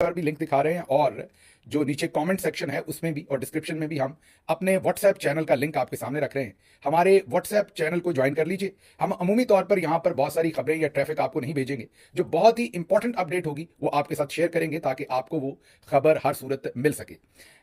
पर भी लिंक दिखा रहे हैं, और जो नीचे कमेंट सेक्शन है उसमें भी और डिस्क्रिप्शन में भी हम अपने व्हाट्सएप चैनल का लिंक आपके सामने रख रहे हैं। हमारे व्हाट्सएप चैनल को ज्वाइन कर लीजिए। हम अमूमी तौर पर यहाँ पर बहुत सारी खबरें या ट्रैफिक आपको नहीं भेजेंगे, जो बहुत ही इंपॉर्टेंट अपडेट होगी वो आपके साथ शेयर करेंगे ताकि आपको वो खबर हर सूरत मिल सके।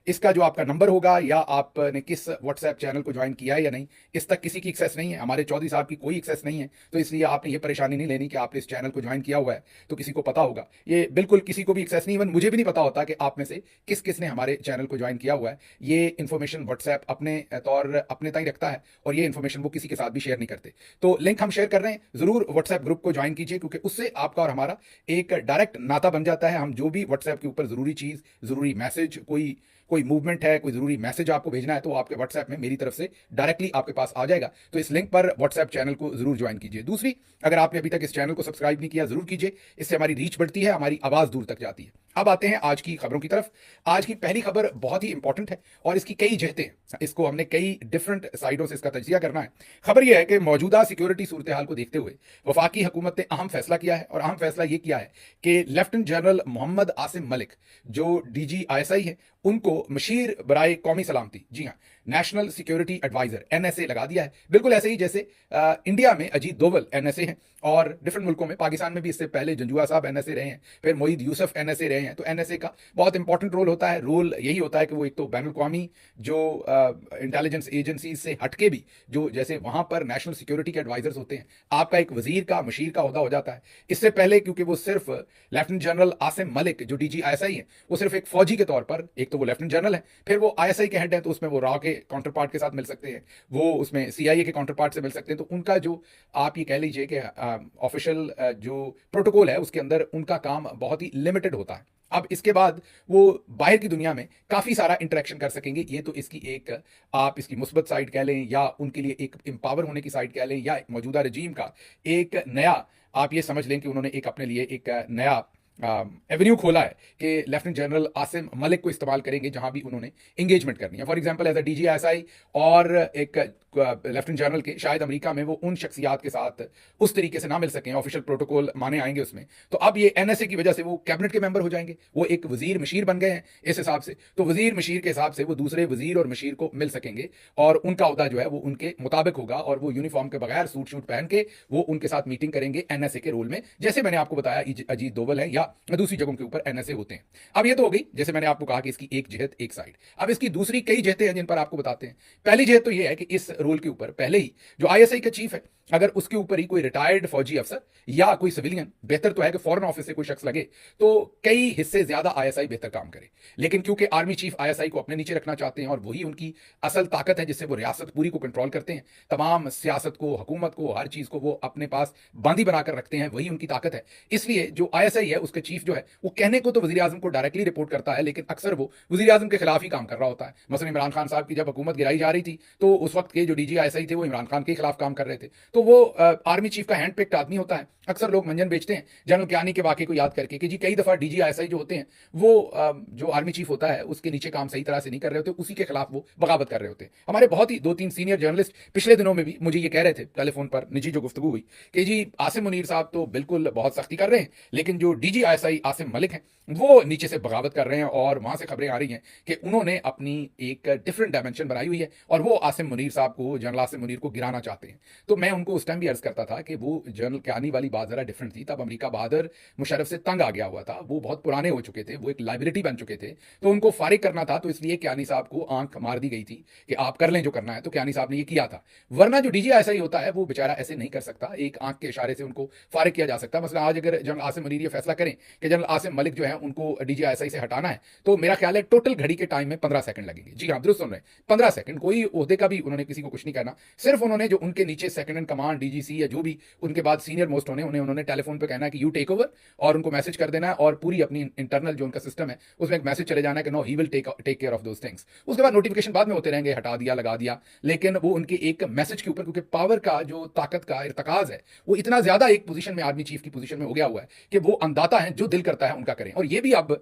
इसका जो आपका नंबर होगा या आपने किस व्हाट्सएप चैनल को ज्वाइन किया है या नहीं, इस तक किसी की एक्सेस नहीं है। हमारे चौधरी साहब की कोई एक्सेस नहीं है, तो इसलिए आपने ये परेशानी नहीं लेनी कि आपने इस चैनल को ज्वाइन किया हुआ है तो किसी को पता होगा। ये बिल्कुल किसी को भी एक्सेस नहीं, इवन मुझे भी नहीं पता होता कि आप में से किस किस ने हमारे चैनल को ज्वाइन किया हुआ है। ये इन्फॉर्मेशन व्हाट्सएप अपने तौर अपने तक रखता है और ये इन्फॉर्मेशन वो किसी के साथ भी शेयर नहीं करते। तो लिंक हम शेयर कर रहे हैं, जरूर व्हाट्सएप ग्रुप को ज्वाइन कीजिए, क्योंकि उससे आपका और हमारा एक डायरेक्ट नाता बन जाता है। हम जो भी व्हाट्सएप के ऊपर जरूरी चीज, जरूरी मैसेज, कोई मूवमेंट है, कोई जरूरी मैसेज आपको भेजना है, तो आपके व्हाट्सएप में मेरी तरफ से डायरेक्टली आपके पास आ जाएगा। तो इस लिंक पर व्हाट्सएप चैनल को जरूर ज्वाइन कीजिए। दूसरी, अगर आपने अभी तक इस चैनल को सब्सक्राइब नहीं किया, जरूर कीजिए। इससे हमारी रीच बढ़ती है, हमारी आवाज दूर तक जाती है। अब आते हैं आज की खबरों की तरफ। आज की पहली खबर बहुत ही इंपॉर्टेंट है और इसकी कई जहतें हैं। इसको हमने कई डिफरेंट साइडों से इसका तजिया करना है। खबर यह है कि मौजूदा सिक्योरिटी सूरत हाल को देखते हुए वफाकी हुकूमत ने अहम फैसला किया है, और अहम फैसला यह किया है कि लेफ्टिनेंट जनरल मोहम्मद आसिम मलिक, जो DGISI है, उनको मशीर बराए कौमी सलामती, जी हाँ, नेशनल सिक्योरिटी एडवाइजर NSA लगा दिया है। बिल्कुल ऐसे ही जैसे इंडिया में अजीत दोवल NSA हैं, और डिफरेंट मुल्कों में, पाकिस्तान में भी इससे पहले जंजुआ साहब NSA रहे हैं, फिर मोईद यूसुफ NSA रहे हैं। तो NSA का बहुत इंपॉर्टेंट रोल होता है। रोल यही होता है कि वो एक तो बैनुल अक़वामी जो इंटेलिजेंस एजेंसी से हटके भी, जो जैसे वहां पर नेशनल सिक्योरिटी के एडवाइजर्स होते हैं, आपका एक वजीर का, मशीर का ओहदा हो जाता है। इससे पहले क्योंकि वो सिर्फ लेफ्टिनेंट जनरल आसिम मलिक जो DGISI है, वो सिर्फ एक फौजी के तौर पर, एक तो वो लेफ्टिनेंट जनरल है, फिर वो ISI के हेड है, तो उसमें वो रॉ के काउंटर पार्ट के साथ मिल सकते हैं, वो उसमें CIA के काउंटर पार्ट से मिल सकते हैं। तो उनका जो आप ये कह लीजिए कि ऑफिशियल जो प्रोटोकॉल है उसके अंदर उनका काम बहुत ही लिमिटेड होता है। अब इसके बाद वो बाहर की दुनिया में काफी सारा इंटरेक्शन कर सकेंगे। ये तो इसकी एक, आप इसकी मुस्बत साइड कह लें, या उनके लिए एक एम्पावर होने की साइड कह लें, या मौजूदा रजीम का एक नया, आप ये समझ लें कि उन्होंने एक अपने लिए एक नया एवेन्यू खोला है कि लेफ्टिनेंट जनरल आसिम मलिक को इस्तेमाल करेंगे जहां भी उन्होंने इंगेजमेंट करनी है। For example as a DGISI, और एक लेफ्टिनेंट जनरल के शायद अमेरिका में वो उन शख्सियात के साथ उस तरीके से ना मिल सकें, ऑफिशियल प्रोटोकॉल माने आएंगे उसमें। तो अब ये NSA की वजह से वो कैबिनेट के मेंबर हो जाएंगे, वो एक वजीर मशीर बन गए हैं इस हिसाब से। तो वजीर मशीर के हिसाब से वो दूसरे वजीर और मशीर को मिल सकेंगे, और उनका ओहदा जो है वो उनके मुताबिक होगा, और वो यूनिफॉर्म के बगैर सूट शूट पहन के वो उनके साथ मीटिंग करेंगे NSA के रोल में, जैसे मैंने आपको बताया अजीत दोवल है या दूसरी जगहों के ऊपर NSA होते हैं। अब ये तो हो गई, जैसे मैंने आपको कहा कि इसकी एक जहत, एक साइड। अब इसकी दूसरी कई जहतें हैं जिन पर आपको बताते हैं। पहली जहत तो ये है कि इस रोल के ऊपर पहले ही जो ISI का चीफ है, अगर उसके ऊपर ही कोई रिटायर्ड फौजी अफसर या कोई सिविलियन, बेहतर तो है कि फॉरेन ऑफिस से कोई शख्स लगे, तो कई हिस्से ज्यादा ISI बेहतर काम करे। लेकिन क्योंकि आर्मी चीफ ISI को अपने नीचे रखना चाहते हैं, और वही उनकी असल ताकत है जिससे वो रियासत पूरी को कंट्रोल करते हैं, तमाम सियासत को, हुकूमत को, हर चीज को वो अपने पास बांदी बनाकर रखते हैं, वही उनकी ताकत है। इसलिए जो ISI है उसके चीफ जो है वो कहने को तो वजीर आजम को डायरेक्टली रिपोर्ट करता है, लेकिन अक्सर वो वजीर आजम के खिलाफ ही काम कर रहा होता है। मसलन इमरान खान साहब की जब हुकूमत गिराई जा रही थी, तो उस वक्त के जो DGISI थे वो इमरान खान के खिलाफ काम कर रहे थे। तो वो आर्मी चीफ का हैंड पिक्ड आदमी होता है। अक्सर लोग मंजन बेचते हैं जनरल कियानी के वाकये को याद करके कि जी कई दफा DGISI जो होते हैं वो जो आर्मी चीफ होता है उसके नीचे काम सही तरह से नहीं कर रहे होते, उसी के खिलाफ वो बगावत कर रहे होते हैं। हमारे बहुत ही 2-3 सीनियर जर्नलिस्ट पिछले दिनों में भी मुझे ये कह रहे थे, टेलीफोन पर निजी जो गुफ्तगू हुई, कि जी आसिम मुनीर साहब तो बिल्कुल बहुत सख्ती कर रहे हैं, लेकिन जो DGISI आसिम मलिक हैं वो नीचे से बगावत कर रहे हैं, और वहां से खबरें आ रही हैं कि उन्होंने अपनी एक डिफरेंट डायमेंशन बनाई हुई है, और वो आसिम मुनीर साहब को, जनरल आसिम मुनीर को गिराना चाहते हैं। तो मैं उनको उस टाइम भी अर्ज करता था कि वो जनरल कियानी वाली बात जरा डिफरेंट थी। तब अमेरिका बहादुर मुशर्रफ से तंग आ गया हुआ था, वो बहुत पुराने हो चुके थे, वो एक लाइबिलिटी बन चुके थे, तो उनको फारिग करना था। तो इसलिए कियानी साहब को आंख मार दी गई थी कि आप कर लें जो करना है। तो कियानी साहब ने ये किया था, वरना जो DGISI होता है वो बेचारा ऐसे नहीं कर सकता, एक आंख के इशारे से उनको फारिग किया जा सकता। मतलब आज अगर जनरल आसिम मुनीर ये फैसला करें कि जनरल आसिम मलिक जो है उनको DGISI से हटाना है, तो मेरा ख्याल है टोटल घड़ी के टाइम में 15 सेकंड लगेंगे। जी हाँ, दुरुस्त सुन रहे हैं, 15 सेकंड। कोई ओहदे का भी उन्होंने किसी को कुछ नहीं कहना, सिर्फ उन्होंने जो उनके नीचे सेकंड इन कमांड DGC या जो भी उनके बाद सीनियर मोस्ट होने, उन्होंने टेलीफोन पे कहना है कि यू टेक ओवर, और उनको मैसेज कर देना है, और पूरी अपनी इंटरनल जो उनका सिस्टम है उसमें एक मैसेज चले जाना है कि no he will take care of those things. उसके बाद नोटिफिकेशन बाद में होते रहेंगे, हटा दिया, लगा दिया, लेकिन वो उनके एक मैसेज के ऊपर, क्योंकि पावर का जो ताकत का इर्तकाज है वो इतना ज्यादा एक पोजीशन में, आर्मी चीफ की पोजीशन में हो गया हुआ है कि वो अंदाता है, जो दिल करता है उनका करें। और ये भी अब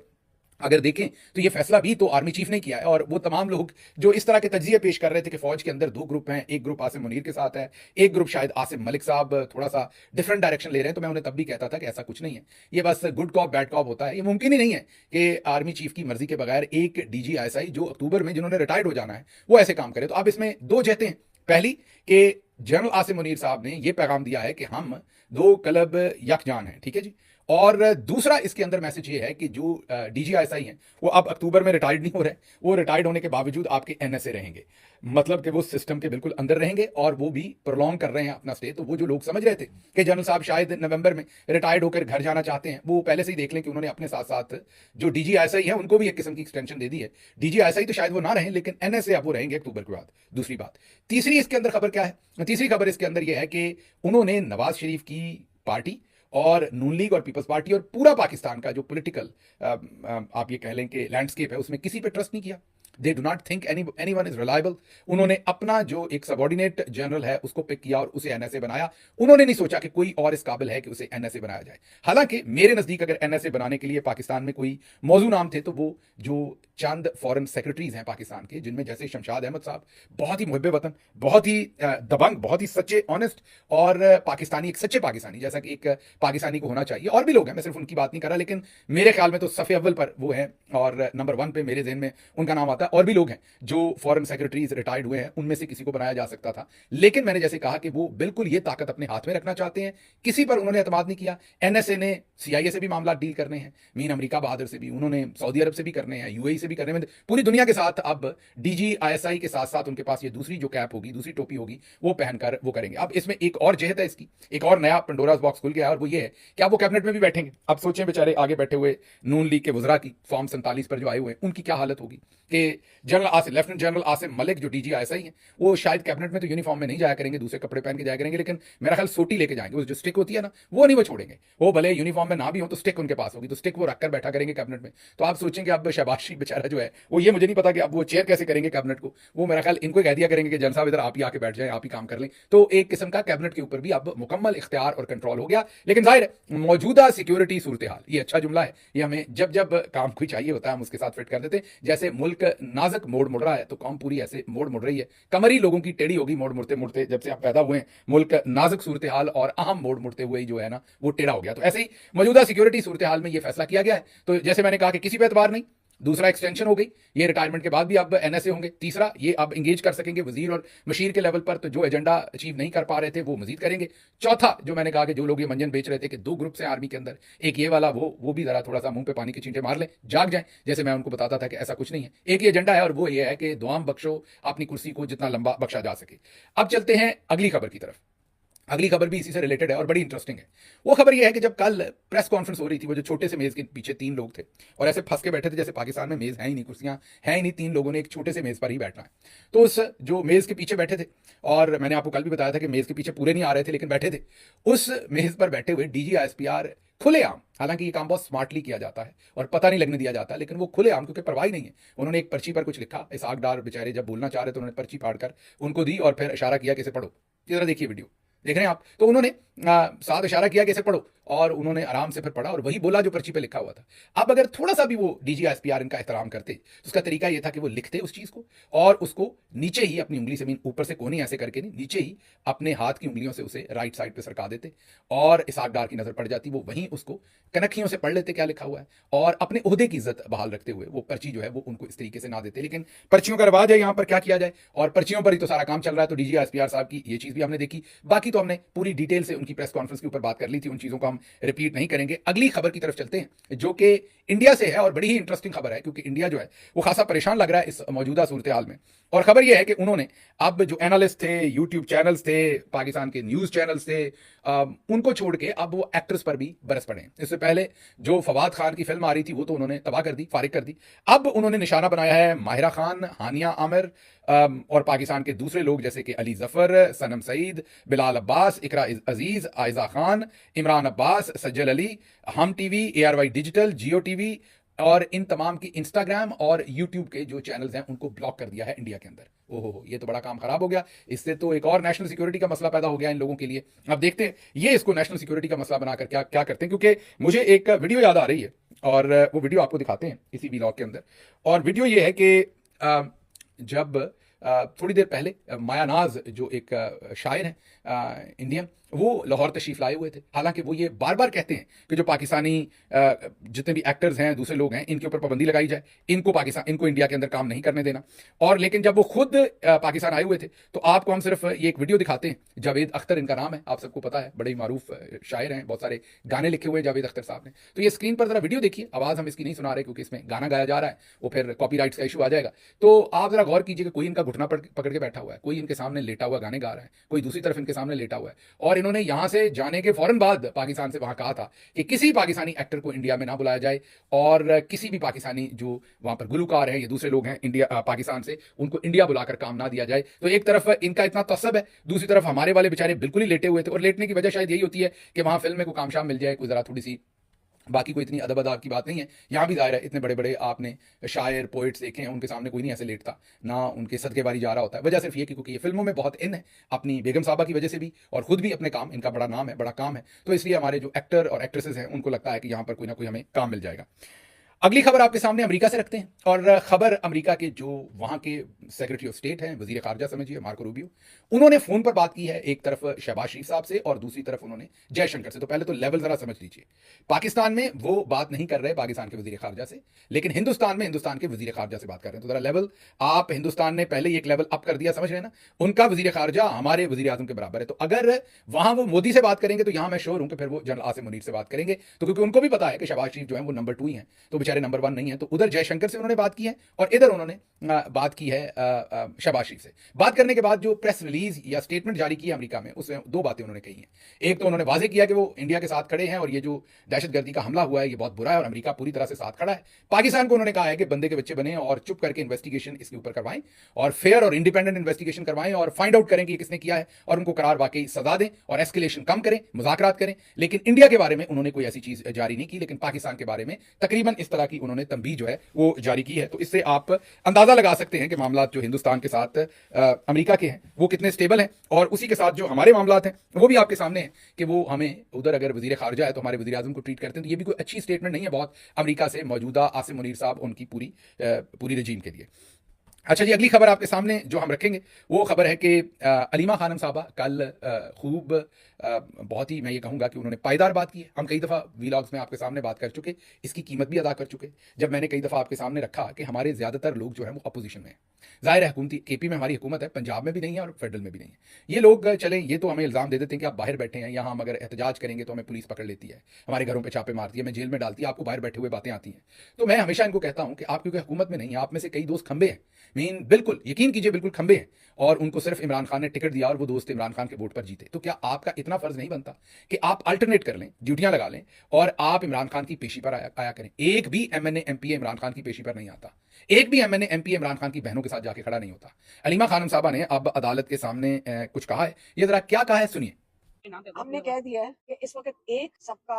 अगर देखें तो ये फैसला भी तो आर्मी चीफ ने किया है, और वो तमाम लोग जो इस तरह के तज्जिए पेश कर रहे थे कि फौज के अंदर दो ग्रुप हैं, एक ग्रुप आसिम मुनीर के साथ है, एक ग्रुप शायद आसिम मलिक साहब थोड़ा सा डिफरेंट डायरेक्शन ले रहे हैं, तो मैं उन्हें तब भी कहता था कि ऐसा कुछ नहीं है, ये बस गुड कॉप बैड कॉप होता है। ये मुमकिन ही नहीं है कि आर्मी चीफ की मर्जी के बगैर एक DGISI जो अक्टूबर में जिन्होंने रिटायर्ड हो जाना है वो ऐसे काम करे। तो आप इसमें दो जहते हैं, पहली कि जनरल आसिम मुनीर साहब ने यह पैगाम दिया है कि हम दो क्लब यकजान हैं, ठीक है जी, और दूसरा इसके अंदर मैसेज ये है कि जो DGISI हैं वो अब अक्टूबर में रिटायर्ड नहीं हो रहे, वो रिटायर्ड होने के बावजूद आपके NSA रहेंगे, मतलब कि वो सिस्टम के बिल्कुल अंदर रहेंगे और वो भी प्रोलॉन्ग कर रहे हैं अपना स्टे। तो वो जो लोग समझ रहे थे कि जनरल साहब शायद नवंबर में रिटायर्ड होकर घर जाना चाहते हैं, वो पहले से ही देख लें कि उन्होंने अपने साथ साथ जो DGISI है उनको भी एक किस्म की एक्सटेंशन दे दी है। DGISI तो शायद वो ना रहें, लेकिन NSA अब वो रहेंगे अक्टूबर के बाद। दूसरी बात, तीसरी इसके अंदर खबर क्या है? तीसरी खबर इसके अंदर यह है कि उन्होंने नवाज शरीफ की पार्टी और नून लीग और पीपल्स पार्टी और पूरा पाकिस्तान का जो पॉलिटिकल आप ये कह लें कि लैंडस्केप है उसमें किसी पे ट्रस्ट नहीं किया। They do not think anyone is reliable. उन्होंने अपना जो एक सबॉर्डिनेट जनरल है उसको पिक किया और उसे NSA बनाया। उन्होंने नहीं सोचा कि कोई और इस काबिल है कि उसे NSA बनाया जाए। हालांकि मेरे नजदीक अगर NSA बनाने के लिए पाकिस्तान में कोई मौजू नाम थे तो वो जो चंद फॉरेन सेक्रेटरीज हैं पाकिस्तान के, जिनमें जैसे शमशाद अहमद साहब, बहुत ही मुहिब वतन, बहुत ही दबंग, बहुत ही सच्चे, ऑनेस्ट और पाकिस्तानी, एक सच्चे पाकिस्तानी जैसा कि एक पाकिस्तानी को होना चाहिए। और भी लोग हैं, मैं सिर्फ उनकी बात नहीं कर रहा, लेकिन मेरे ख्याल में तो सफ़े अव्वल पर वो हैं और नंबर 1 पे मेरे जहन में उनका नाम आता है। और भी लोग हैं जो फॉरेन सेक्रेटरीज रिटायर्ड हुए हैं, उनमें से किसी को बनाया जा सकता था, लेकिन मैंने जैसे कहा कि वो बिल्कुल ये ताकत अपने हाथ में रखना चाहते हैं। किसी पर उन्होंने एतमाद नहीं किया। NSA ने CIA से भी मामला डील करने हैं, मीन अमेरिका बहादुर से भी, उन्होंने सऊदी अरब से भी करने हैं, UAE से भी करने में, पूरी दुनिया के साथ अब DGISI के साथ साथ उनके पास ये दूसरी जो कैप होगी, दूसरी टोपी होगी, वो पहनकर वो करेंगे। अब इसमें एक और जहत है, इसकी एक और नया पंडोरास बॉक्स खुल गया है, और वो ये है कि अब वो कैबिनेट में भी बैठेंगे। अब सोचें बेचारे आगे बैठे हुए नून लीग के वज़रा की फॉर्म 47 पर जो आए हुए हैं, उनकी क्या हालत होगी कि लेफ्टिनेंट जनरल आसिम मलिक जो DGISI हैं वो शायद कैबिनेट में तो यूनिफॉर्म में नहीं जाया करेंगे, दूसरे कपड़े पहन के जाया करेंगे, लेकिन मेरा ख्याल सोटी लेके जाएंगे। वो जो स्टिक होती है ना, वो नहीं वो छोड़ेंगे। वो भले यूनिफॉर्म में ना भी हो तो स्टिक उनके पास होगी, तो स्टिक वो रखकर बैठा करेंगे कैबिनेट में। तो आप सोचेंगे अब शहबाज शरीफ बेचारा जो है वो, ये मुझे नहीं पता कि अब वो चेयर कैसे करेंगे कैबिनेट को। वो मेरा ख्याल इनको कह दिया करेंगे कि जनरल साहब इधर आप ही आके बैठ जाए, आप ही काम कर लें। तो एक किस्म का कैबिनेट के ऊपर भी अब मुकम्मल इख्तियार और कंट्रोल हो गया। लेकिन जाहिर है मौजूदा सिक्योरिटी सूरत हाल, ये अच्छा जुमला है, ये हमें जब जब काम कोई चाहिए होता है हम उसके साथ फिट कर देते हैं। जैसे मुल्क नाजुक मोड़ मुड़ रहा है तो कौम पूरी ऐसे मोड़ मुड़ रही है, कमरी लोगों की टेढ़ी होगी मोड़ मुड़ते मुड़ते। जब से आप पैदा हुए हैं मुल्क नाजुक सूरत हाल और अहम मोड़ मुड़ते हुए जो है ना वो टेढ़ा हो गया। तो ऐसे ही मौजूदा सिक्योरिटी सूरत हाल में ये फैसला किया गया है। तो जैसे मैंने कहा कि किसी पे एतबार नहीं। दूसरा एक्सटेंशन हो गई, ये रिटायरमेंट के बाद भी अब NSA होंगे। तीसरा, ये अब इंगेज कर सकेंगे वजीर और मशीर के लेवल पर, तो जो एजेंडा अचीव नहीं कर पा रहे थे वो मजीद करेंगे। चौथा, जो मैंने कहा कि जो लोग ये मंजन बेच रहे थे कि दो ग्रुप्स हैं आर्मी के अंदर, एक ये वाला, वो भी जरा थोड़ा सा मुंह पे पानी के छींटे मार लें, जाग जाएं। जैसे मैं उनको बताता था कि ऐसा कुछ नहीं है, एक ही एजेंडा है और वो ये है कि दुआम बख्शो अपनी कुर्सी को जितना लंबा बख्शा जा सके। अब चलते हैं अगली खबर की तरफ। अगली खबर भी इसी से रिलेटेड है और बड़ी इंटरेस्टिंग है। वो खबर ये है कि जब कल प्रेस कॉन्फ्रेंस हो रही थी, वो जो छोटे से मेज के पीछे 3 लोग थे और ऐसे फंस के बैठे थे जैसे पाकिस्तान में मेज है ही नहीं, कुर्सियां हैं ही नहीं, 3 लोगों ने एक छोटे से मेज पर ही बैठना है। तो उस जो मेज के पीछे बैठे थे, और मैंने आपको कल भी बताया था कि मेज के पीछे पूरे नहीं आ रहे थे लेकिन बैठे थे, उस मेज पर बैठे हुए DGISPR खुलेआम, हालांकि ये काम बहुत स्मार्टली किया जाता है और पता नहीं लगने दिया जाता, लेकिन वो खुलेआम, क्योंकि परवाही नहीं है, उन्होंने एक पर्ची पर कुछ लिखा। इस आगदार बेचारे जब बोलना चाह रहे तो उन्होंने पर्ची फाड़कर उनको दी और फिर इशारा किया कि इसे पढ़ो। जरा देखिए वीडियो, देख रहे हैं आप? तो उन्होंने साथ इशारा किया कि इसे पढ़ो और उन्होंने आराम से फिर पढ़ा और वही बोला जो पर्ची पे लिखा हुआ था। अब अगर थोड़ा सा भी वो DGISPR इनका एहतराम करते तो उसका तरीका ये था कि वो लिखते उस चीज को और उसको नीचे ही अपनी उंगली से, मीन ऊपर से कोनी ऐसे करके नहीं, नीचे ही अपने हाथ की उंगलियों से उसे राइट साइड पे सरका देते और इसाकदार की नजर पड़ जाती, वो वहीं उसको कनखियों से पढ़ लेते क्या लिखा हुआ है और अपने ओहदे की इज्जत बहाल रखते हुए वो पर्ची जो है वो उनको इस तरीके से ना देते। लेकिन पर्चियों का रिवाज है यहाँ पर, क्या किया जाए, और पर्चियों पर ही तो सारा काम चल रहा है। तो DGISPR साहब की ये चीज भी हमने देखी। बाकी तो हमने पूरी डिटेल से उनकी प्रेस कॉन्फ्रेंस के ऊपर बात कर ली थी, उन चीजों को हम रिपीट नहीं करेंगे। अगली खबर की तरफ चलते हैं जो कि इंडिया से है और बड़ी ही इंटरेस्टिंग खबर है, क्योंकि इंडिया जो है वो खासा परेशान लग रहा है इस मौजूदा सूरत हाल में। और खबर यह है कि उन्होंने अब जो एनालिस्ट थे, यूट्यूब चैनल्स थे, पाकिस्तान के न्यूज चैनल्स थे, उनको छोड़ के अब वो एक्ट्रेस पर भी बरस पड़े। इससे पहले जो फवाद खान की फिल्म आ रही थी वो तो उन्होंने तबाह कर दी, फारिग कर दी। अब उन्होंने निशाना बनाया है माहिरा खान, हानिया आमिर और पाकिस्तान के दूसरे लोग जैसे कि अली जफर, सनम सईद, बिलाल अब्बास, इकरा अजीज, आयजा खान, इमरान अब्बास, सज्जल अली, हम TV, ARY डिजिटल, जियो TV और इन तमाम की इंस्टाग्राम और यूट्यूब के जो चैनल्स हैं उनको ब्लॉक कर दिया है इंडिया के अंदर। ओहो, ये तो बड़ा काम खराब हो गया। इससे तो एक और नेशनल सिक्योरिटी का मसला पैदा हो गया इन लोगों के लिए। अब देखते हैं ये इसको नेशनल सिक्योरिटी का मसला बनाकर क्या क्या करते हैं, क्योंकि मुझे एक वीडियो याद आ रही है और वो वीडियो आपको दिखाते हैं इसी व्लॉग के अंदर। और वीडियो ये है कि जब थोड़ी देर पहले मायानाज जो एक शायर हैं इंडियन, वो लाहौर तशरीफ लाए हुए थे। हालांकि वो ये बार बार कहते हैं कि जो पाकिस्तानी जितने भी एक्टर्स हैं, दूसरे लोग हैं, इनके ऊपर पाबंदी लगाई जाए, इनको इंडिया के अंदर काम नहीं करने देना। और लेकिन जब वो खुद पाकिस्तान आए हुए थे तो आपको हम सिर्फ ये एक वीडियो दिखाते हैं। जावेद अख्तर इनका नाम है, आप सबको पता है, बड़े ही मारूफ शायर हैं, बहुत सारे गाने लिखे हुए हैं जावेद अख्तर साहब ने। तो ये स्क्रीन पर जरा वीडियो देखिए, आवाज़ हम इसकी नहीं सुना रहे क्योंकि इसमें गाना गाया जा रहा है, वो फिर कॉपीराइट्स का इशू आ जाएगा। तो आप जरा गौर कीजिए कि कोई इनका घुटना पकड़ के बैठा हुआ है, कोई इनके सामने लेटा हुआ गाने गा रहा है, कोई दूसरी तरफ इनके सामने लेटा हुआ है। और इन्होंने यहां से जाने के फौरन बाद पाकिस्तान से वहां कहा था कि किसी पाकिस्तानी एक्टर को इंडिया में ना बुलाया जाए और किसी भी पाकिस्तानी जो वहां पर गुलकार हैं या दूसरे लोग हैं इंडिया पाकिस्तान से, उनको इंडिया बुलाकर काम ना दिया जाए। तो एक तरफ इनका इतना तसब है, दूसरी तरफ हमारे वाले बेचारे बिल्कुल ही लेटे हुए थे। और लेटने की वजह शायद यही होती है कि वहां फिल्म में कोई कामशाम मिल जाए, कोई जरा थोड़ी सी, बाकी कोई इतनी अदब अदाब की बात नहीं है। यहाँ भी जाहिर है इतने बड़े बड़े आपने शायर पोइट्स देखे हैं, उनके सामने कोई नहीं ऐसे लेटता, ना उनके सदके बारी जा रहा होता है। वजह सिर्फ ये कि क्योंकि ये फिल्मों में बहुत इन है, अपनी बेगम साहबा की वजह से भी, और खुद भी अपने काम, इनका बड़ा नाम है, बड़ा काम है, तो इसलिए हमारे जो एक्टर और एक्ट्रेसेस हैं उनको लगता है कि यहाँ पर कोई ना कोई हमें काम मिल जाएगा। अगली खबर आपके सामने अमेरिका से रखते हैं। और खबर अमेरिका के जो वहां के सेक्रेटरी ऑफ स्टेट हैं, वजीर खारजा समझिए, मार्को रूबियो, उन्होंने फोन पर बात की है एक तरफ शहबाज शरीफ साहब से और दूसरी तरफ उन्होंने जयशंकर से। तो पहले तो लेवल जरा समझ लीजिए, पाकिस्तान में वो बात नहीं कर रहे पाकिस्तान के वजीर खारजा से, लेकिन हिंदुस्तान में हिंदुस्तान के वजीर खारजा से बात कर रहे हैं। तो जरा लेवल आप, हिंदुस्तान ने पहले ही एक लेवल अप कर दिया, समझ रहे हैं ना, उनका वजीर खारजा हमारे वजीर आजम के बराबर है। तो अगर वहां वो मोदी से बात करेंगे तो यहां मैं श्योर हूं कि फिर वो जनरल आसिम मुनीर से बात करेंगे, तो क्योंकि उनको भी पता है कि शहबाज शरीफ जो है वो नंबर 2 ही है, तो बेचारे नंबर 1 नहीं है। तो उधर जयशंकर से उन्होंने बात की है और इधर उन्होंने बात की है शहबाज शरीफ से। बात करने के बाद जो प्रेस रिलीज या स्टेटमेंट जारी की है अमेरिका में, उसमें दो बातें उन्होंने कही हैं। एक तो उन्होंने वाजे किया कि वो इंडिया के साथ खड़े हैं और ये जो दहशतगर्दी का हमला हुआ है ये बहुत बुरा है और अमेरिका पूरी तरह से साथ खड़ा है। पाकिस्तान को उन्होंने कहा है कि बंदे के बच्चे बने और चुप करके इन्वेस्टिगेशन इसके ऊपर करवाएं और फेयर और इंडिपेंडेंट इन्वेस्टिगेशन करवाएं और फाइंड आउट करें कि किसने किया है और उनको करार वाकई सजा दें और एस्केलेशन कम करें, मुज़ाकरात करें। लेकिन इंडिया के बारे में उन्होंने कोई ऐसी चीज जारी नहीं की, लेकिन पाकिस्तान के बारे में तकरीबन इस तरह की उन्होंने तंबीह जो है वो जारी की है। तो इससे आप अंदाजा लगा सकते हैं कि मामला जो हिंदुस्तान के साथ अमेरिका के हैं वो कितने स्टेबल हैं, और उसी के साथ जो हमारे मामला हैं वो भी आपके सामने हैं कि वो हमें उधर अगर वजीर खारजा है तो हमारे वजीर आजम को ट्रीट करते हैं। तो ये भी कोई अच्छी स्टेटमेंट नहीं है बहुत अमेरिका से मौजूदा आसिम मुनीर साहब उनकी पूरी रजीम के लिए। अच्छा जी, अगली खबर आपके सामने जो हम रखेंगे वो खबर है कि अलीमा खानम साहबा कल खूब बहुत ही, मैं ये कहूँगा कि उन्होंने पायदार बात की है। हम कई दफ़ा वीलॉग्स में आपके सामने बात कर चुके, इसकी कीमत भी अदा कर चुके, जब मैंने कई दफ़ा आपके सामने रखा कि हमारे ज़्यादातर लोग जो हैं वो अपोजिशन में हैं। ज़ाहिर है हुकूमती केपी में हमारी हुकूमत है, पंजाब में भी नहीं है और फेडरल में भी नहीं है। ये लोग चलें, ये तो हमें इल्ज़ाम दे देते हैं कि आप बाहर बैठे हैं, यहाँ हम अगर एहतजाज करेंगे तो हमें पुलिस पकड़ लेती है, हमारे घरों पर छापे मारती है, हमें जेल में डालती है, आपको बाहर बैठे हुए बातें आती हैं। तो मैं हमेशा इनको कहता हूँ कि आप क्योंकि हुकूमत में नहीं है, आप में से कई दोस्त खंबे हैं, मीन बिल्कुल यकीन कीजिए बिल्कुल खंबे हैं, और उनको सिर्फ इमरान खान ने टिकट दिया और वो दोस्त इमरान खान के वोट पर जीते। तो क्या आपका इतना फर्ज नहीं बनता कि आप अल्टरनेट कर लें, ड्यूटियां लगा लें और आप इमरान खान की पेशी पर आया करें? एक भी एमएनए एमपीए इमरान खान की पेशी पर नहीं आता, एक भी एमएनए एमपीए इमरान खान की बहनों के साथ जाके खड़ा नहीं होता। अलीमा खानम साहबा ने अब अदालत के सामने कुछ कहा है, ये जरा क्या कहा है सुनिए। हमने कह दिया है कि इस वक्त एक सबका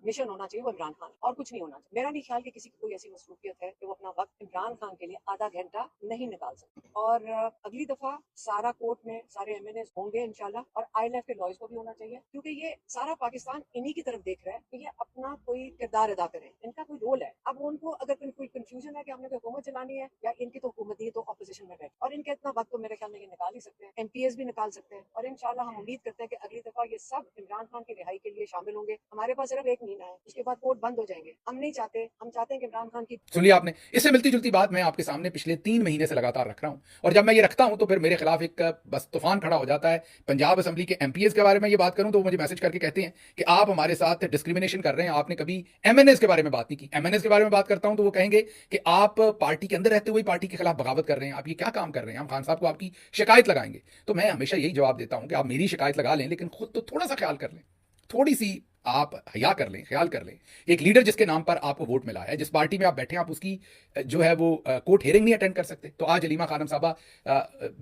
मिशन होना चाहिए, वो इमरान खान, और कुछ नहीं होना चाहिए। मेरा नहीं ख्याल कि किसी की कोई ऐसी मसरूफियत है कि वो अपना वक्त इमरान खान के लिए आधा घंटा नहीं निकाल सकते। और अगली दफा सारा कोर्ट में सारे एमएनए होंगे इंशाल्लाह, और आईएलएफ के लॉयर्स को भी होना चाहिए, क्योंकि ये सारा पाकिस्तान इन्हीं की तरफ देख रहा है कि ये अपना कोई किरदार अदा करें, इनका कोई रोल है। अब उनको अगर कोई कंफ्यूजन है कि हमने तो हुकूमत चलानी है या इनकी तो हुकूमत नहीं है, तो अपोजिशन में बैठे, और इनके इतना वक्त तो मेरे ख्याल में ये निकाल ही सकते हैं, एमपीएस भी निकाल सकते हैं। और इंशाल्लाह हम उम्मीद करते हैं कि अगली दफा ये सब इमरान खान की रिहाई के लिए शामिल होंगे। हमारे पास सिर्फ एक महीना है, उसके बाद कोर्ट बंद हो जाएंगे। हम नहीं चाहते, हम चाहते हैं कि इमरान खान की, सुन लिया आपने, इससे मिलती जुलती बात मैं आपके सामने पिछले 3 महीने से लगातार रख रहा हूं, और जब मैं ये रखता हूं तो फिर मेरे खिलाफ एक बस तूफान खड़ा हो जाता है। पंजाब असेंबली के एमपीएस के बारे में ये बात करूं तो वो मुझे मैसेज करके कहते हैं कि आप हमारे साथ डिस्क्रिमिनेशन कर रहे हैं, आपने कभी एमएनएस के बारे में बात नहीं की। एमएनएस के बारे में बात करता हूं तो वो कहेंगे कि आप पार्टी के अंदर रहते हुए पार्टी के खिलाफ बगावत कर रहे हैं, आप ये क्या काम कर रहे हैं, हम खान साहब को आपकी शिकायत लगाएंगे। तो मैं हमेशा यही जवाब देता हूं कि आप मेरी शिकायत लगा लें, लेकिन खुद तो थोड़ा सा ख्याल कर लें। थोड़ी सी आप हया कर लें, ख्याल कर लें। एक लीडर जिसके नाम पर आपको वोट मिला है, जिस पार्टी में आप बैठे हैं, आप उसकी जो है वो कोर्ट हियरिंग नहीं अटेंड कर सकते। तो आज अलीमा खानम साहबा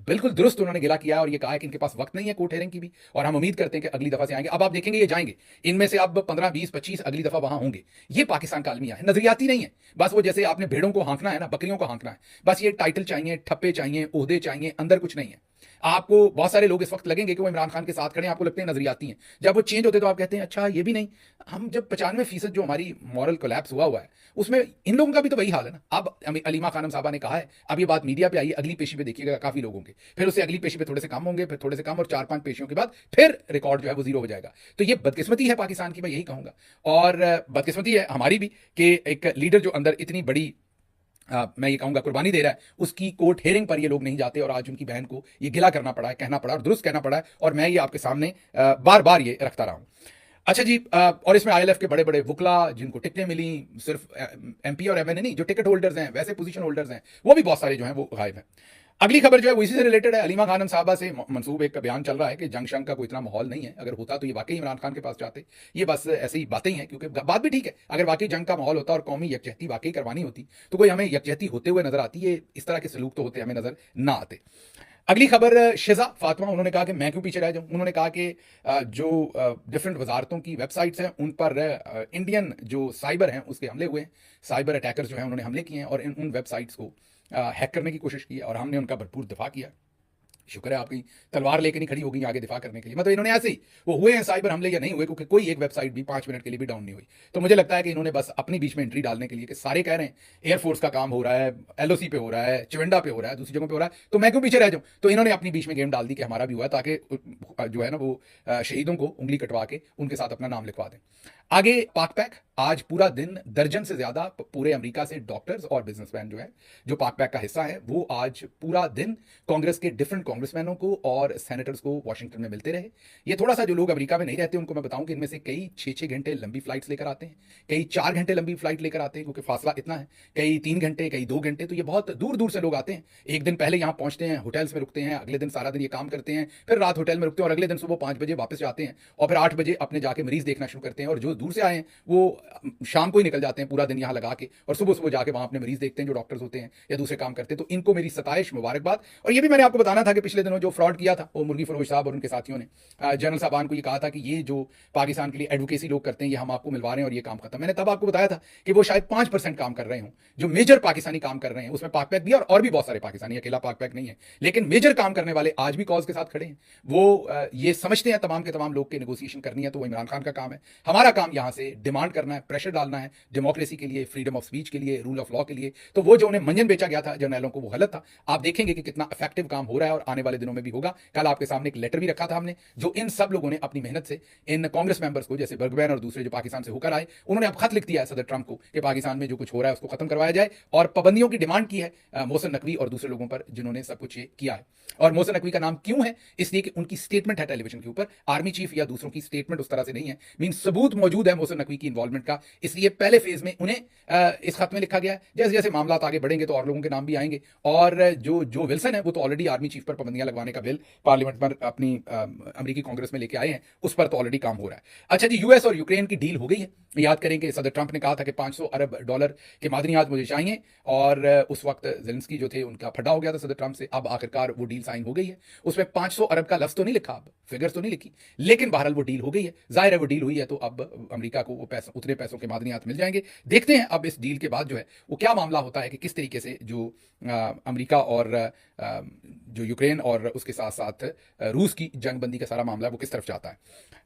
बिल्कुल दुरुस्त उन्होंने गिला किया और ये कहा है कि इनके पास वक्त नहीं है कोर्ट हियरिंग की भी, और हम उम्मीद करते हैं कि अगली दफा से आएंगे। अब आप देखेंगे ये जाएंगे, इनमें से अब 15, 20, 25 अगली दफा वहां होंगे। ये पाकिस्तान का अलमिया है, नजरियाती नहीं है। बस वो जैसे आपने भेड़ों को हाँकना है ना, बकरियों को हाँकना है, बस ये टाइटल चाहिए, ठप्पे चाहिए, ओहदे चाहिए, अंदर कुछ नहीं है। आपको बहुत सारे लोग इस वक्त लगेंगे कि वो इमरान खान के साथ खड़े हैं, आपको लगते हैं नजरियाती हैं। जब वो चेंज होते तो आप कहते हैं अच्छा ये भी नहीं। हम जब 95% जो हमारी मॉरल कोलैप्स हुआ है, उसमें इन लोगों का भी तो वही हाल है ना। अब अलीमा खानम साहबा ने कहा है, अब ये बात मीडिया पे आई, अगली पेशी पे देखिएगा काफी लोग होंगे, फिर उससे अगली पेशी पे थोड़े से कम होंगे, फिर थोड़े से कम, और 4-5 पेशियों के बाद फिर रिकॉर्ड जो है वो जीरो हो जाएगा। तो ये बदकिस्मती है पाकिस्तान की, मैं यही कहूंगा। और बदकिस्मती है हमारी भी कि एक लीडर जो अंदर इतनी बड़ी मैं ये कहूंगा कुर्बानी दे रहा है, उसकी कोर्ट हेयरिंग पर ये लोग नहीं जाते, और आज उनकी बहन को ये गिला करना पड़ा है, कहना पड़ा, और दुरुस्त कहना पड़ा है, और मैं ये आपके सामने बार बार ये रखता रहा हूं। अच्छा जी, और इसमें आईएलएफ के बड़े बड़े वुकला जिनको टिकटें मिली, सिर्फ एमपी और एमएनए नहीं, जो टिकट होल्डर्स हैं, वैसे पोजीशन होल्डर्स हैं, वो भी बहुत सारे जो हैं वो गायब हैं। अगली खबर जो है वो इसी से रिलेटेड है। अलीमा खानम साहबा से मंसूब एक का बयान चल रहा है कि जंग शंग का कोई इतना माहौल नहीं है, अगर होता तो ये वाकई इमरान खान के पास जाते। ये बस ऐसी ही बातें ही हैं, क्योंकि बात भी ठीक है, अगर वाकई जंग का माहौल होता और कौमी यकजहती वाकई करवानी होती तो कोई हमें यकजहती होते हुए नजर आती है, इस तरह के सलूक तो होते हमें नजर ना आते। अगली खबर, शिजा फातिमा, उन्होंने कहा कि मैं क्यों पीछे रह जाऊं। उन्होंने कहा कि जो डिफरेंट वजारतों की वेबसाइट्स हैं उन पर इंडियन जो साइबर हैं उसके हमले हुए हैं, साइबर अटैकर्स जो हैं उन्होंने हमले किए हैं और उन वेबसाइट्स को हैक करने की कोशिश की है, और हमने उनका भरपूर दिफा किया। शुक्र है आपकी तलवार लेकर नहीं खड़ी हो गई आगे दिफा करने के लिए। मतलब इन्होंने ऐसे ही, वो हुए हैं साइबर हमले या नहीं हुए, क्योंकि कोई एक वेबसाइट भी 5 मिनट के लिए भी डाउन नहीं हुई। तो मुझे लगता है कि इन्होंने बस अपनी बीच में एंट्री डालने के लिए, कि सारे कह रहे हैं एयरफोर्स का काम हो रहा है, एलओसी पे हो रहा है, चिवंडा पे हो रहा है, दूसरी जगहों पे हो रहा है, तो मैं क्यों पीछे रह जाऊं। तो इन्होंने अपनी बीच में गेम डाल दी कि हमारा भी हुआ, ताकि जो है ना वो शहीदों को उंगली कटवा के उनके साथ अपना नाम लिखवा दें। आगे पाक पैक, आज पूरा दिन दर्जन से ज्यादा पूरे अमेरिका से डॉक्टर्स और बिजनेसमैन जो है, जो पाक पैक का हिस्सा है, वो आज पूरा दिन कांग्रेस के डिफरेंट कांग्रेसमैनों को और सेनेटर्स को वाशिंगटन में मिलते रहे। ये थोड़ा सा जो लोग अमेरिका में नहीं रहते उनको मैं बताऊं कि इनमें से कई 6-6 घंटे लंबी फ्लाइट्स लेकर आते हैं, कई 4 घंटे लंबी फ्लाइट लेकर आते हैं, क्योंकि फासला इतना है, कई 3 घंटे, कई 2 घंटे। तो ये बहुत दूर दूर से लोग आते हैं, एक दिन पहले यहाँ पहुंचते हैं, होटल्स में रुकते हैं, अगले दिन सारा दिन ये काम करते हैं, फिर रात होटल में रुकते हैं, और अगले दिन सुबह 5 बजे वापस जाते हैं, और फिर 8 बजे अपने जाके मरीज देखना शुरू करते हैं। और जो दूर से आए हैं वो शाम को ही निकल जाते हैं पूरा दिन यहाँ लगा के, और सुबह सुबह जाके वहां अपने मरीज देखते हैं जो डॉक्टर्स होते हैं या दूसरे काम करते हैं। तो इनको मेरी सताइश, मुबारकबाद। और ये भी मैंने आपको बताना था कि पिछले दिनों जो फ्रॉड किया था वो मुर्गी फरोश साहब और उनके साथियों ने, जनरल साहबान को ये कहा था कि ये जो पाकिस्तान के लिए एडवोकेसी लोग करते हैं ये हम आपको मिलवा रहे हैं और ये काम खत्म। मैंने तब आपको बताया था कि वो शायद 5% काम कर रहे हों, जो मेजर पाकिस्तानी काम कर रहे हैं उसमें पाक पैक भी और भी बहुत सारे पाकिस्तानी, अकेला पाक पैक नहीं है, लेकिन मेजर काम करने वाले आज भी कॉज के साथ खड़े हैं। वो ये समझते हैं तमाम के तमाम लोग के नेगोशिएशन करनी है, तो वो इमरान खान का काम है। हमारा काम यहां से डिमांड करना है, प्रेशर डालना है डेमोक्रेसी के लिए, फ्रीडम ऑफ स्पीच के लिए, रूल ऑफ लॉ के लिए। तो वो जो उन्हें मंजन बेचा गया था जर्नैलों को, वो गलत था। आप देखेंगे कि कितना इफेक्टिव काम हो रहा है और आने वाले दिनों में भी होगा। कल आपके सामने एक लेटर भी रखा था हमने, जो इन सब लोगों ने अपनी मेहनत से इन कांग्रेस मेंबर्स को, जैसे बर्गवैन और दूसरे जो पाकिस्तान से होकर आए, उन्होंने अब खत लिख दिया है सदर ट्रंप को कि पाकिस्तान में जो कुछ हो रहा है उसको खत्म करवाया जाए, और पाबंदियों की डिमांड की है मोहसिन नकवी और दूसरे लोगों पर जिन्होंने सब कुछ ये किया है। और मोहसिन नकवी का नाम क्यों है? इसलिए कि उनकी स्टेटमेंट है टेलीविजन के ऊपर, आर्मी चीफ या दूसरों की स्टेटमेंट उस तरह से नहीं है, मीन सबूत मौजूद है मोहसिन नकवी की इन्वॉल्वमेंट का। इसलिए पहले फेज में उन्हें इस खत में लिखा गया है। जैसे जैसे मामला आगे बढ़ेंगे तो और लोगों के नाम भी आएंगे। और जो विल्सन है वो तो ऑलरेडी आर्मी चीफ पर पाबंदियां लगवाने का बिल पार्लियामेंट पर अपनी अमेरिकी कांग्रेस में लेके आए हैं, उस पर तो ऑलरेडी काम हो रहा है। अच्छा जी, यूएस और यूक्रेन की डील हो गई है। याद करें कि सदर ट्रंप ने कहा था कि $500 अरब के मादनियात मुझे चाहिए, और उस वक्त जेलेंस्की जो थे उनका फड्डा हो गया था सदर ट्रंप से। अब आखिरकार वो डील साइन हो गई है। उसमें 500 अरब का लफ्ज तो नहीं लिखा, अब फिगर्स तो नहीं लिखी, लेकिन बहरहाल वो डील हो गई है। जाहिर है वो डील हुई है तो अब अमेरिका को वो पैसा, उतने पैसों के मादनियात मिल जाएंगे। देखते हैं अब इस डील के बाद जो है वो क्या मामला होता है, कि किस तरीके से जो अमेरिका और जो यूक्रेन और उसके साथ साथ रूस की जंगबंदी का सारा मामला है वो किस तरफ जाता है।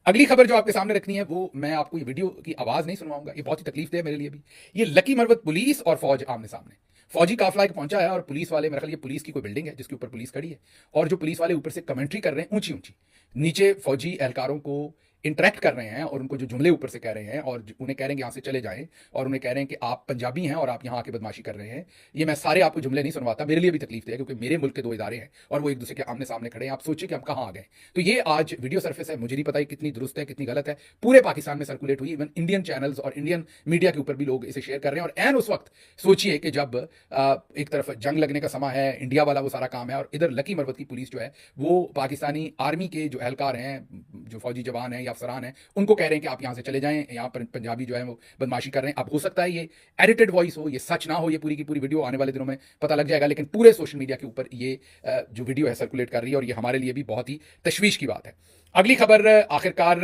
अगली खबर जो आपके सामने रखनी है वो मैं आपको ये वीडियो की आवाज नहीं सुनवाऊंगा, ये बहुत ही तकलीफ है मेरे लिए भी। ये लकी मरवत पुलिस और फौज आमने सामने, फौजी काफिला एक पहुंचा है और पुलिस वाले, मेरे ख्याल ये पुलिस की कोई बिल्डिंग है जिसके ऊपर पुलिस खड़ी है, और जो पुलिस वाले ऊपर से कमेंट्री कर रहे हैं ऊंची ऊंची, नीचे फौजी एहलकारों को इंटरेक्ट कर रहे हैं और उनको जो जुमले ऊपर से कह रहे हैं और उन्हें कह रहे हैं कि यहाँ से चले जाएं, और उन्हें कह रहे हैं कि आप पंजाबी हैं और आप यहाँ आके बदमाशी कर रहे हैं। ये मैं सारे आपको जुमले नहीं सुनवाता, मेरे लिए भी तकलीफ है क्योंकि मेरे मुल्क के 2 इदारे हैं और वो एक दूसरे के आमने सामने खड़े हैं। आप सोचिए कि हम कहाँ आ गए। तो ये आज वीडियो सर्फेस है, मुझे नहीं पता कितनी दुरुस्त है कितनी गलत है, पूरे पाकिस्तान में सर्कुलेट हुई, इवन इंडियन चैनल्स और इंडियन मीडिया के ऊपर भी लोग इसे शेयर कर रहे हैं। और एन उस वक्त सोचिए कि जब एक तरफ जंग लगने का समय है, इंडिया वाला वो सारा काम है, और इधर लकी मरवत की पुलिस जो है वो पाकिस्तानी आर्मी के जो एहलकार हैं, जो फौजी जवान हैं या अफसरान हैं उनको कह रहे हैं कि आप यहाँ से चले जाएं, यहाँ पर पंजाबी जो है वो बदमाशी कर रहे हैं। अब हो सकता है ये एडिटेड वॉइस हो, ये सच ना हो, ये पूरी की पूरी वीडियो आने वाले दिनों में पता लग जाएगा, लेकिन पूरे सोशल मीडिया के ऊपर ये जो वीडियो है सर्कुलेट कर रही है और ये हमारे लिए भी बहुत ही तशवीश की बात है। अगली खबर, आखिरकार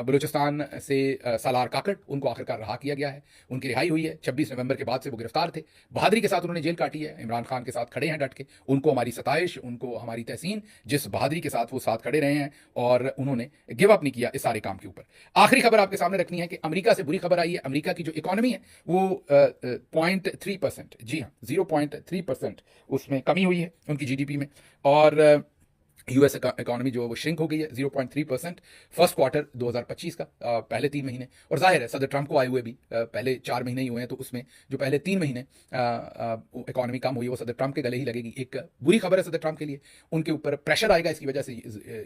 बलूचिस्तान से सालार काकड़, उनको आखिरकार रहा किया गया है, उनकी रिहाई हुई है। 26 नवंबर के बाद से वो गिरफ्तार थे, बहादुरी के साथ उन्होंने जेल काटी है, इमरान खान के साथ खड़े हैं डट के। उनको हमारी सताइश, उनको हमारी तहसीन, जिस बहादुरी के साथ वो साथ खड़े रहे हैं और उन्होंने गिव अप नहीं किया इस सारे काम के ऊपर। आखिरी खबर आपके सामने रखनी है कि अमेरिका से बुरी खबर आई है। अमेरिका की जो इकोनॉमी है वो 0.3%, जी हाँ 0.3% उसमें कमी हुई है उनकी जीडीपी में, और यूएस इकोनॉमी जो वो श्रिंक हो गई है 0.3% फर्स्ट क्वार्टर 2025 का, पहले 3 महीने। और जाहिर है सदर ट्रंप को आए हुए भी पहले 4 महीने ही हुए हैं, तो उसमें जो पहले 3 महीने इकोनॉमी कम हुई है वो सदर ट्रंप के गले ही लगेगी। एक बुरी खबर है सदर ट्रंप के लिए, उनके ऊपर प्रेशर आएगा इसकी वजह से,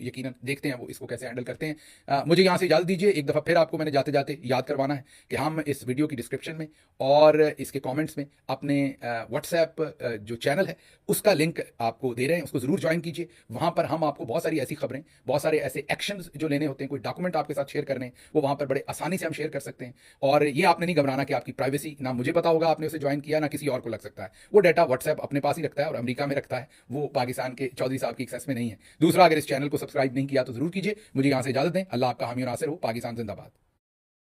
यकीनन देखते हैं वो इसको कैसे हैंडल करते हैं। मुझे यहाँ से इजाज़त दीजिए, एक दफ़ा फिर आपको मैंने जाते जाते याद करवाना है कि हम इस वीडियो की डिस्क्रिप्शन में और इसके कॉमेंट्स में अपने व्हाट्सएप जो चैनल है उसका लिंक आपको दे रहे हैं, उसको ज़रूर ज्वाइन कीजिए। वहाँ पर हम आपको बहुत सारी ऐसी खबरें, बहुत सारे ऐसे एक्शंस जो लेने होते हैं, कोई डॉक्यूमेंट आपके साथ शेयर करने, वो वहाँ पर बड़े आसानी से हम शेयर कर सकते हैं। और ये आपने नहीं घबराना कि आपकी प्राइवेसी ना मुझे पता होगा आपने उसे ज्वाइन किया, ना किसी और को लग सकता है। वो डाटा व्हाट्सएप अपने पास ही रखता है और अमेरिका में रखता है, वो पाकिस्तान के चौधरी साहब की एक्सेस में नहीं है। दूसरा, अगर इस चैनल को सब्सक्राइब नहीं किया तो जरूर कीजिए। मुझे यहाँ से इजाजत दें। अल्लाह आपका हामी और नासिर हो। पाकिस्तान जिंदाबाद।